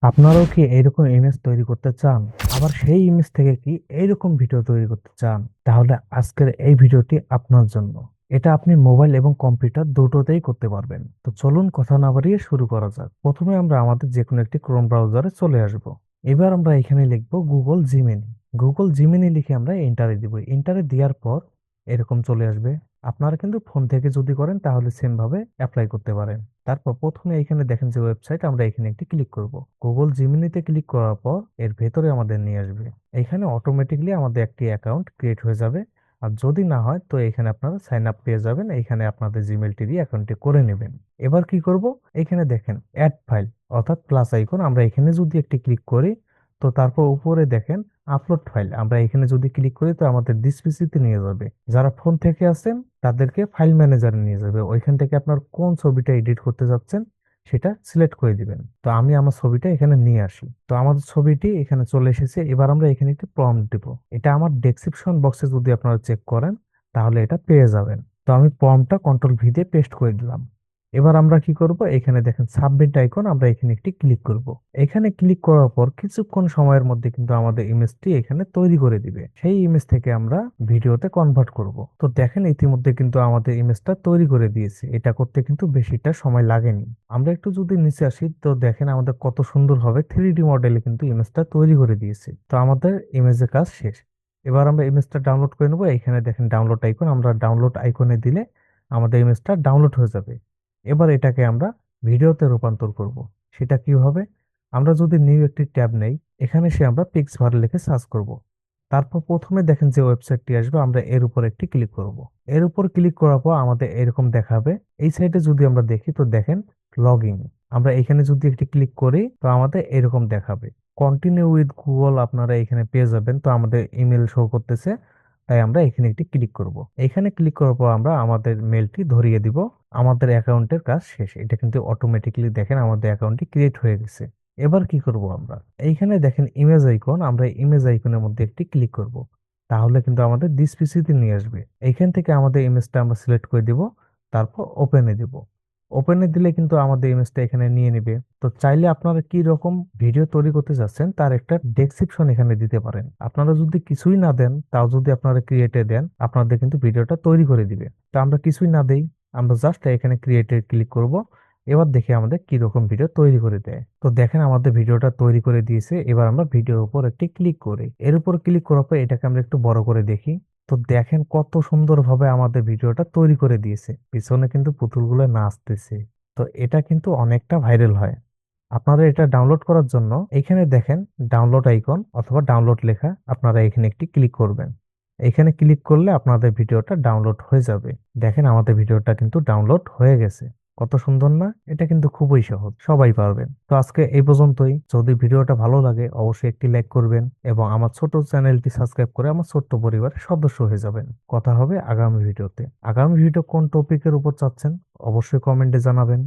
আপনারাও কি এইরকম ইমেজ তৈরি করতে চান? আবার সেই ইমেজ থেকে কি এইরকম ভিডিও তৈরি করতে চান? তাহলে আজকের এই ভিডিওটি আপনার জন্য। এটা আপনি মোবাইল এবং কম্পিউটার দুটোতেই করতে পারবেন। তো চলুন কথা না বাড়িয়ে শুরু করা যাক। প্রথমে আমরা আমাদের যে কোনো একটি ক্রোম ব্রাউজারে চলে আসব। এবার আমরা এখানে লিখব গুগল জিমিনি। গুগল জিমিনি লিখে আমরা এন্টারে দিব। এন্টারে দেওয়ার পর এরকম চলে আসবে। আপনারা কিন্তু ফোন থেকে যদি করেন তাহলে সেম ভাবে অ্যাপ্লাই করতে পারেন। তারপর প্রথমে এখানে দেখেন যে ওয়েবসাইট, আমরা এখানে একটি ক্লিক করব। গুগল জিমিনিতে ক্লিক করার পর এর ভেতরে আমাদের নিয়ে আসবে। এখানে অটোমেটিকলি আমাদের একটি অ্যাকাউন্ট ক্রিয়েট হয়ে যাবে। আর যদি না হয় তো এখানে আপনারা সাইন আপ পেয়ে যাবেন। এখানে আপনাদের জিমেলটি দিয়ে অ্যাকাউন্টটি করে নেবেন। এবার কি করব, এখানে দেখেন অ্যাড ফাইল অর্থাৎ প্লাস আইকন, আমরা এখানে যদি একটি ক্লিক করি তো তারপর উপরে দেখেন আপলোড ফাইল, আমরা এখানে যদি ক্লিক করি তো আমাদের দিস পিসিতে নিয়ে যাবে। যারা ফোন থেকে আছেন তাদেরকে ফাইল ম্যানেজারে নিয়ে যাবে। ওইখান থেকে আপনার কোন ছবিটা এডিট করতে যাচ্ছেন সেটা সিলেক্ট করে দিবেন। তো আমি আমার ছবিটা এখানে নিয়ে আসি। তো আমাদের ছবিটি এখানে চলে এসেছে। এবার আমরা এখানে একটি প্রম্পট দিব। এটা আমার ডেসক্রিপশন বক্সে যদি আপনারা চেক করেন তাহলে এটা পেয়ে যাবেন। তো আমি প্রম্পটটা কন্ট্রোল ভি দিয়ে পেস্ট করে দিলাম। এবার আমরা কি করব, এখানে দেখেন সাবমিট আইকন, আমরা এখানে একটি ক্লিক করব। এখানে ক্লিক করার পর কিছুক্ষণ সময়ের মধ্যে কিন্তু আমাদের ইমেজটি এখানে তৈরি করে দিবে। সেই ইমেজ থেকে আমরা ভিডিওতে কনভার্ট করব। তো দেখেন ইতিমধ্যে কিন্তু আমাদের ইমেজটা তৈরি করে দিয়েছে। এটা করতে কিন্তু বেশিটা সময় লাগেনি। আমরা একটু যদি নিচে আসি তো দেখেন আমাদের কত সুন্দর হবে 3D মডেলে কিন্তু ইমেজটা তৈরি করে দিয়েছে। তো আমাদের ইমেজের কাজ শেষ। এবার আমরা ইমেজটা ডাউনলোড করে নেবো। এখানে দেখেন ডাউনলোড আইকন, আমরা ডাউনলোড আইকনে দিলে আমাদের ইমেজটা ডাউনলোড হয়ে যাবে। এবার এটাকে আমরা ভিডিওতে রূপান্তর করব। সেটা কিভাবে, আমরা যদি নিউ একটি ট্যাব নেই, এখানে সে আমরা পিক্সভার লিখে সার্চ করব। তারপর প্রথমে দেখেন যে ওয়েবসাইটটি আসবে, আমরা এর উপর একটি ক্লিক করব। এর উপর ক্লিক করার পর আমাদের এরকম দেখাবে। এই সাইটে যদি আমরা দেখি তো দেখেন লগ ইন, আমরা এখানে যদি একটি ক্লিক করি তো আমাদের এরকম দেখাবে। কন্টিনিউ উইথ গুগল আপনারা এখানে পেয়ে যাবেন। তো আমাদের ইমেল শো করতেছে, তাই আমরা এখানে একটি ক্লিক করব। এখানে ক্লিক করার পর আমরা আমাদের মেলটি ধরিয়ে দিব। আমাদের অ্যাকাউন্টের কাজ শেষ। এটা কিন্তু অটোমেটিক্যালি দেখেন আমাদের অ্যাকাউন্টটি ক্রিয়েট হয়ে গেছে। এবার কি করব, আমরা এইখানে দেখেন ইমেজ আইকন, আমরা ইমেজ আইকনের মধ্যে একটি ক্লিক করব। তাহলে কিন্তু আমাদের দিস পিসিতে নিয়ে আসবে। এইখান থেকে আমাদের ইমেজটা আমরা সিলেক্ট করে দিব। তারপর ওপেনে দিব। ওপেনে দিলে কিন্তু আমাদের ইমেজটা এখানে নিয়ে নিবে। তো চাইলে আপনারা কি রকম ভিডিও তৈরি করতে যাচ্ছেন তার একটা ডেসক্রিপশন এখানে দিতে পারেন। আপনারা যদি কিছুই না দেন, তাও যদি আপনারা ক্রিয়েটে দেন, আপনাদের কিন্তু ভিডিওটা তৈরি করে দিবে। তো আমরা কিছুই না দেই, আমরা জাস্ট এখানে ক্রিয়েটে ক্লিক করব। এবার দেখি আমাদের কি রকম ভিডিও তৈরি করে দেয়। তো দেখেন আমাদের ভিডিওটা তৈরি করে দিয়েছে। এবার আমরা ভিডিওর উপর একটি ক্লিক করি। এর উপর ক্লিক করার পর এটাকে আমরা একটু বড় করে দেখি। তো দেখেন কত সুন্দরভাবে আমাদের ভিডিওটা তৈরি করে দিয়েছে। পিছনে কিন্তু পুতুলগুলো নাচতেছে। তো এটা কিন্তু অনেকটা ভাইরাল হয়। আপনারা এটা ডাউনলোড করার জন্য এখানে দেখেন ডাউনলোড আইকন অথবা ডাউনলোড লেখা, আপনারা এখানে একটি ক্লিক করবেন। এখানে ক্লিক করলে আপনাদের ভিডিওটা ডাউনলোড হয়ে যাবে। দেখেন আমাদের ভিডিওটা কিন্তু ডাউনলোড হয়ে গেছে। কত সুন্দর না? এটা কিন্তু খুবই সহজ, সবাই পারবেন। তো আজকে এই পর্যন্তই। যদি ভিডিওটা ভালো লাগে অবশ্যই একটি লাইক করবেন এবং আমার ছোট চ্যানেলটি সাবস্ক্রাইব করে আমার ছোট্ট পরিবারের সদস্য হয়ে যাবেন। কথা হবে আগামী ভিডিওতে। আগামী ভিডিও কোন টপিকের উপর চাচ্ছেন অবশ্যই কমেন্টে জানাবেন।